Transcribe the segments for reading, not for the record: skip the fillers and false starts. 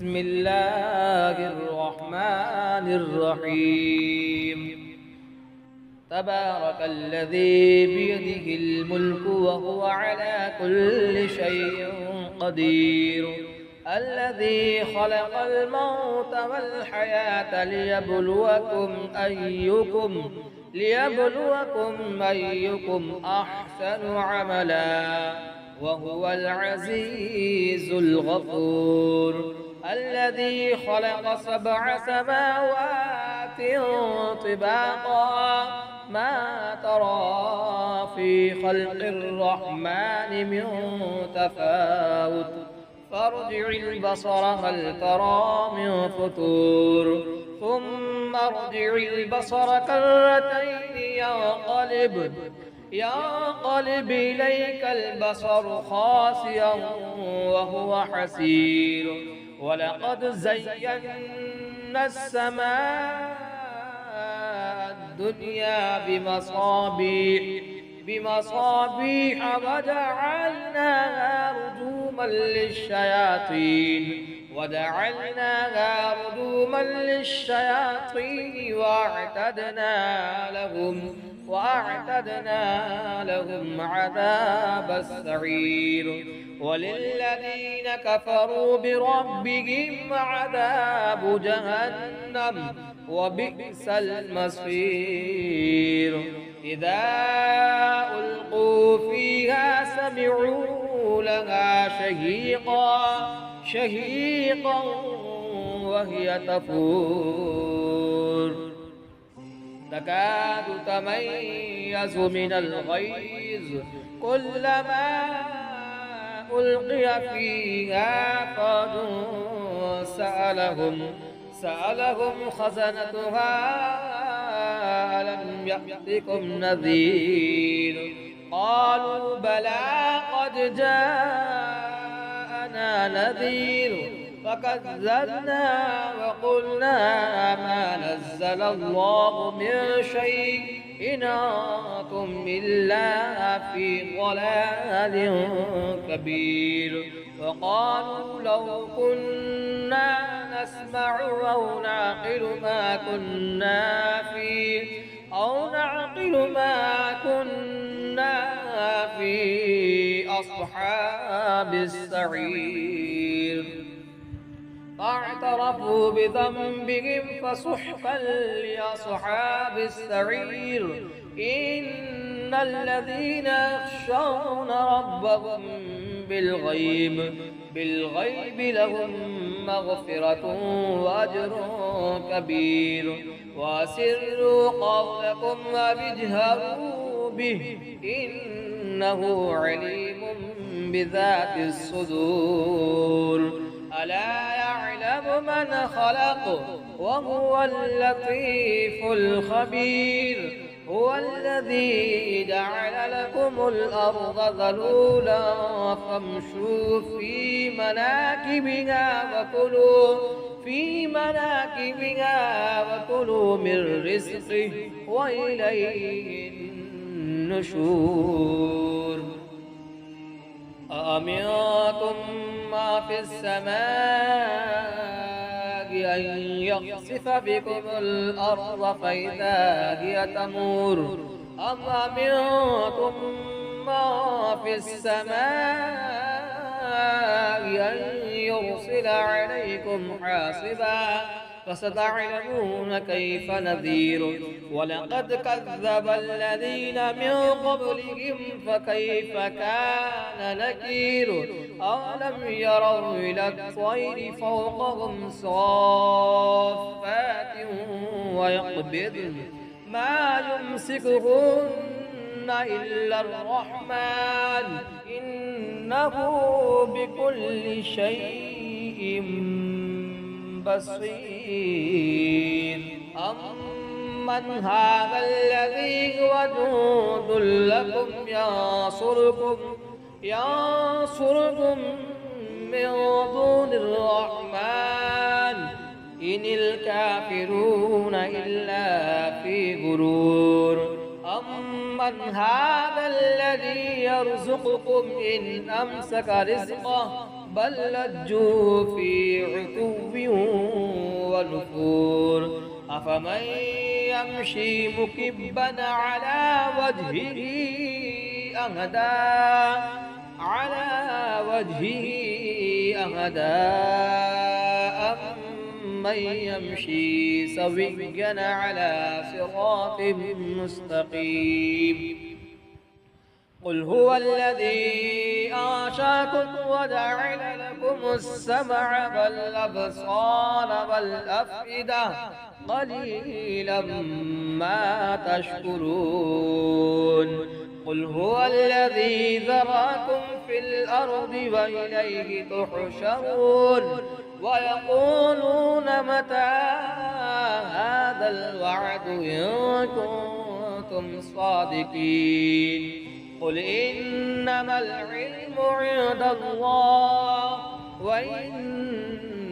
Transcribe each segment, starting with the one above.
بسم الله الرحمن الرحيم. تبارك الذي بيده الملك وهو على كل شيء قدير، الذي خلق الموت والحياة ليبلوكم أيكم أحسن عملا، وهو العزيز الغفور. الذي خلق 7 سماوات طباقا، ما ترى في خلق الرحمن من تفاوت، فارجع البصر هل ترى من فطور، ثم ارجع البصر كرتين ينقلب إليك البصر خاسئا وهو حسير. ولقد زينا السماء الدنيا بمصابيح وجعلناها رجوما للشياطين وأعتدنا لهم عذاب السعير. وللذين كفروا بربهم عذاب جهنم وبئس المصير. إذا ألقوا فيها سمعوا لها شهيقا وهي تفور، تكاد تميز من الغيظ، كلما ألقي فيها فوج سألهم خزنتها ألم يأتكم نذير، قالوا بلى قد جاءنا نذير، فكذبنا وقلنا ما نزل الله من شيء إن أنتم إلا في ضلال كبير. وقالوا لو كنا نسمع أو نعقل ما كنا في أصحاب السعير. فاعترفوا بذنبهم فسحقا لأصحاب السعير. إن الذين يخشون ربهم بالغيب لهم مغفرة وأجر كبير. وأسروا قولكم واجهروا به إنه عليم بذات الصدور. ألا يعلم من خلق وهو اللطيف الخبير. هو الذي جعل لكم الأرض ذلولا فامشوا في مناكبها وكلوا من رزقه وإليه النشور. أأمنتم ما في السماء أن يخسف بكم الأرض فإذا هي تمور، أم أمنتم ما في السماء أن يرسل عليكم حاصبا، فستعلمون كيف نذير. ولقد كذب الذين من قبلهم فكيف كان نكير. أولم يروا إلى الطير فوقهم صافات ويقبضن ما يمسكهن إلا الرحمن إنه بكل شيء بصير. أمن هذا الذي هو جند لكم ينصركم من دون الرحمن إن الكافرون إلا في غرور. أمن هذا الذي يرزقكم إن أمسك رزقه بل لجوا في عتو ونفور أفمن يمشي مكبا على وجهه أهدى أمن يمشي سويا على صراط مستقيم قل هو الذي أنشأكم وجعل لكم السمع والأبصار والأفئدة قليلا ما تشكرون قل هو الذي ذراكم في الأرض وإليه تحشرون ويقولون متى هذا الوعد إن كنتم صادقين قل إنما العلم عند الله وإنما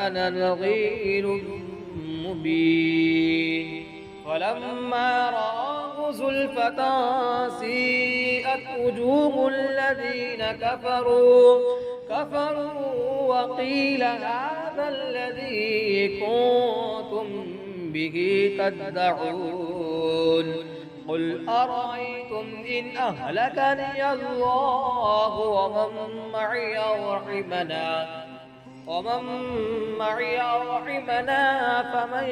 أنا نذير مبين فلما رآه زلفة سيئت وجوه الذين كفروا وقيل هذا الذي كنتم به تدعون قل أرأيتم إن أهلكني الله ومن معي رحمنا فمن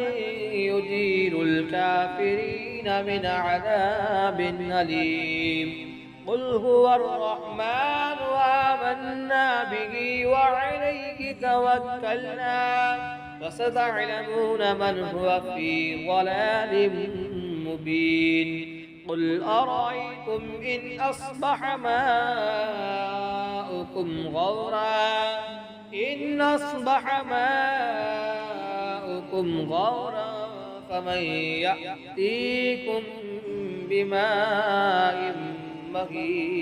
يجير الكافرين من عذاب أليم قل هو الرحمن آمنا به وعليه توكلنا فستعلمون من هو في ضلال مبين قل أرأيتم إن أصبح ماؤكم غورا فمن يأتيكم بماء مهين